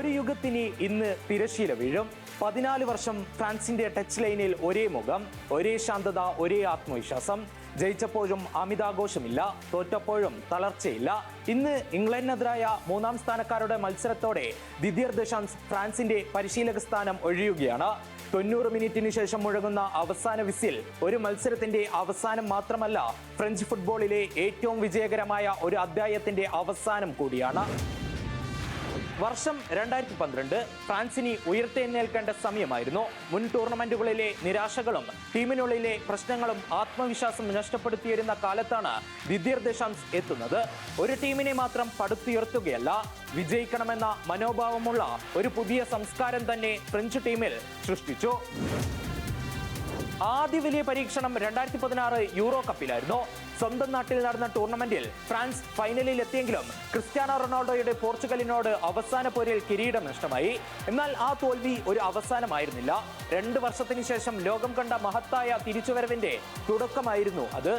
ഒരു യുഗത്തിന് ഇന്ന് തിരശ്ശീല വീഴും. 14 വർഷം ഫ്രാൻസിന്റെ ടച്ച് ലൈനിൽ ഒരേ മുഖം, ഒരേ ശാന്തത, ഒരേ ആത്മവിശ്വാസം. ജയിച്ചപ്പോഴും അമിതാഘോഷമില്ല, തോറ്റപ്പോഴും തളർച്ചയില്ല. ഇന്ന് ഇംഗ്ലണ്ടിനെതിരായ 3-ാം സ്ഥാനക്കാരുടെ മത്സരത്തോടെ ദിദിയർ ദശാംസ് ഫ്രാൻസിന്റെ പരിശീലക സ്ഥാനം ഒഴിയുകയാണ്. 90 മിനിറ്റിന് ശേഷം മുഴങ്ങുന്ന അവസാന വിസിൽ ഒരു മത്സരത്തിന്റെ അവസാനം മാത്രമല്ല, ഫ്രഞ്ച് ഫുട്ബോളിലെ ഏറ്റവും വിജയകരമായ ഒരു അധ്യായത്തിന്റെ അവസാനം കൂടിയാണ്. വർഷം 2012 ഫ്രാൻസിന് ഉയർത്തെഴുന്നേൽക്കേണ്ട സമയമായിരുന്നു. മുൻ ടൂർണമെന്റുകളിലെ നിരാശകളും ടീമിനുള്ളിലെ പ്രശ്നങ്ങളും ആത്മവിശ്വാസം നഷ്ടപ്പെടുത്തിയിരുന്ന കാലത്താണ് ദിദിയർ ദശാംസ് എത്തുന്നത്. ഒരു ടീമിനെ മാത്രം പടുത്തുയർത്തുകയല്ല, വിജയിക്കണമെന്ന മനോഭാവമുള്ള ഒരു പുതിയ സംസ്കാരം തന്നെ ഫ്രഞ്ച് ടീമിൽ സൃഷ്ടിച്ചു. ആദ്യ വലിയ പരീക്ഷണം 2016 യൂറോ കപ്പിലായിരുന്നു. സ്വന്തം നാട്ടിൽ നടന്ന ടൂർണമെന്റിൽ ഫ്രാൻസ് ഫൈനലിൽ എത്തിയെങ്കിലും ക്രിസ്ത്യാനോ റൊണാൾഡോയുടെ പോർച്ചുഗലിനോട് അവസാന പോരിൽ കിരീടം നഷ്ടമായി. എന്നാൽ ആ തോൽവി ഒരു അവസാനമായിരുന്നില്ല. 2 വർഷത്തിന് ശേഷം ലോകം കണ്ട മഹത്തായ തിരിച്ചുവരവിന്റെ തുടക്കമായിരുന്നു അത്.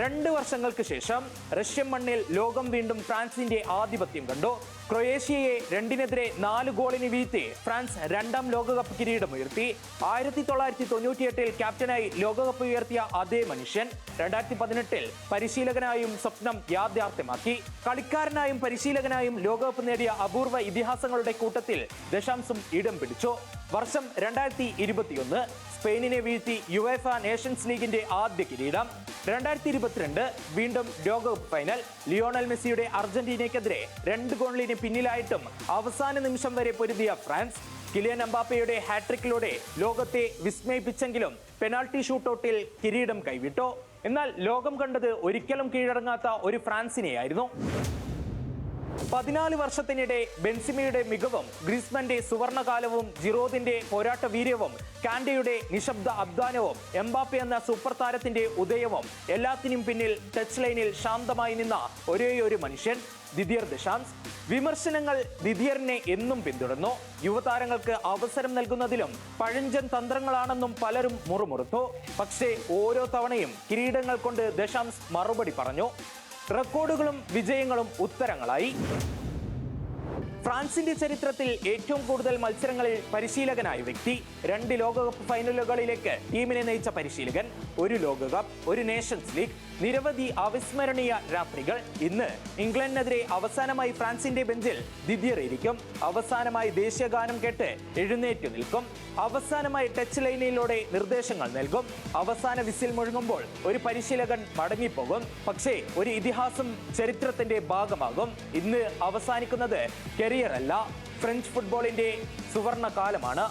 2 വർഷങ്ങൾക്ക് ശേഷം റഷ്യൻ മണ്ണിൽ ലോകം വീണ്ടും ഫ്രാൻസിന്റെ ആധിപത്യം കണ്ടു. ക്രൊയേഷ്യയെ 2-4 ഗോളിന് വീഴ്ത്തി ഫ്രാൻസ് 2-ാം ലോകകപ്പ് കിരീടമുയർത്തി. 1998 ക്യാപ്റ്റനായി ലോകകപ്പ് ഉയർത്തിയ അതേ മനുഷ്യൻ 2018 പരിശീലകനായും സ്വപ്നം യാഥാർത്ഥ്യമാക്കി. കളിക്കാരനായും പരിശീലകനായും ലോകകപ്പ് നേടിയ അപൂർവ ഇതിഹാസങ്ങളുടെ കൂട്ടത്തിൽ ദശാംസും ഇടം പിടിച്ചു. വർഷം 2021 സ്പെയിനിനെ വീഴ്ത്തി യുവേഫ നേഷൻസ് ലീഗിന്റെ ആദ്യ കിരീടം. 2022 വീണ്ടും ലോകകപ്പ് ഫൈനൽ. ലിയോണൽ മെസ്സിയുടെ അർജന്റീനയ്ക്കെതിരെ 2 ഗോളിന് പിന്നിലായിട്ടും അവസാന നിമിഷം വരെ പൊരുതിയ ഫ്രാൻസ് കിലിയൻ എംബാപ്പയുടെ ഹാട്രിക്കിലൂടെ ലോകത്തെ വിസ്മയിപ്പിച്ചെങ്കിലും പെനാൾട്ടി ഷൂട്ടൌട്ടിൽ കിരീടം കൈവിട്ടു. എന്നാൽ ലോകം കണ്ടത് ഒരിക്കലും കീഴടങ്ങാത്ത ഒരു ഫ്രാൻസിനെയായിരുന്നു. 14 വർഷത്തിനിടെ ബെൻസിമയുടെ മികവും ഗ്രീസ്മന്റെ സുവർണകാലവും ജിറോദിന്റെ പോരാട്ട വീര്യവും കാൻഡയുടെ നിശബ്ദ അധ്വാനവും എംബാപ്പെ എന്ന സൂപ്പർ താരത്തിന്റെ ഉദയവും എല്ലാത്തിനും പിന്നിൽ ടച്ച് ലൈനിൽ ശാന്തമായി നിന്ന ഒരേയൊരു മനുഷ്യൻ ദിദിയർ ദശാംസ്. വിമർശനങ്ങൾ ദിദിയറിനെ എന്നും പിന്തുടർന്നു. യുവതാരങ്ങൾക്ക് അവസരം നൽകുന്നതിലും പഴഞ്ചൻ തന്ത്രങ്ങളാണെന്നും പലരും മുറുമുറുത്തു. പക്ഷേ ഓരോ തവണയും കിരീടങ്ങൾ കൊണ്ട് ദശാംസ് മറുപടി പറഞ്ഞു. റെക്കോർഡുകളും വിജയങ്ങളും ഉത്തരങ്ങളായി. ഫ്രാൻസിന്റെ ചരിത്രത്തിൽ ഏറ്റവും കൂടുതൽ മത്സരങ്ങളിൽ പരിശീലകനായ വ്യക്തി, 2 ലോകകപ്പ് ഫൈനലുകളിലേക്ക് ടീമിനെ നയിച്ച പരിശീലകൻ, 1 ലോകകപ്പ്, 1 നേഷൻസ് ലീഗ്, നിരവധി അവിസ്മരണീയ രാത്രികൾ. ഇന്ന് ഇംഗ്ലണ്ടിനെതിരെ അവസാനമായി ഫ്രാൻസിന്റെ ബെഞ്ചിൽ ദിദിയർ ഇരിക്കും. അവസാനമായി ദേശീയ ഗാനം കേട്ട് എഴുന്നേറ്റ് നിൽക്കും. അവസാനമായി ടച്ച് ലൈനിലൂടെ നിർദ്ദേശങ്ങൾ നൽകും. അവസാന വിസിൽ മുഴങ്ങുമ്പോൾ ഒരു പരിശീലകൻ മടങ്ങിപ്പോകും. പക്ഷേ ഒരു ഇതിഹാസം ചരിത്രത്തിന്റെ ഭാഗമാകും. ഇന്ന് അവസാനിക്കുന്നത് കരിയർ അല്ല, ഫ്രഞ്ച് ഫുട്ബോളിന്റെ സുവർണ കാലമാണ്.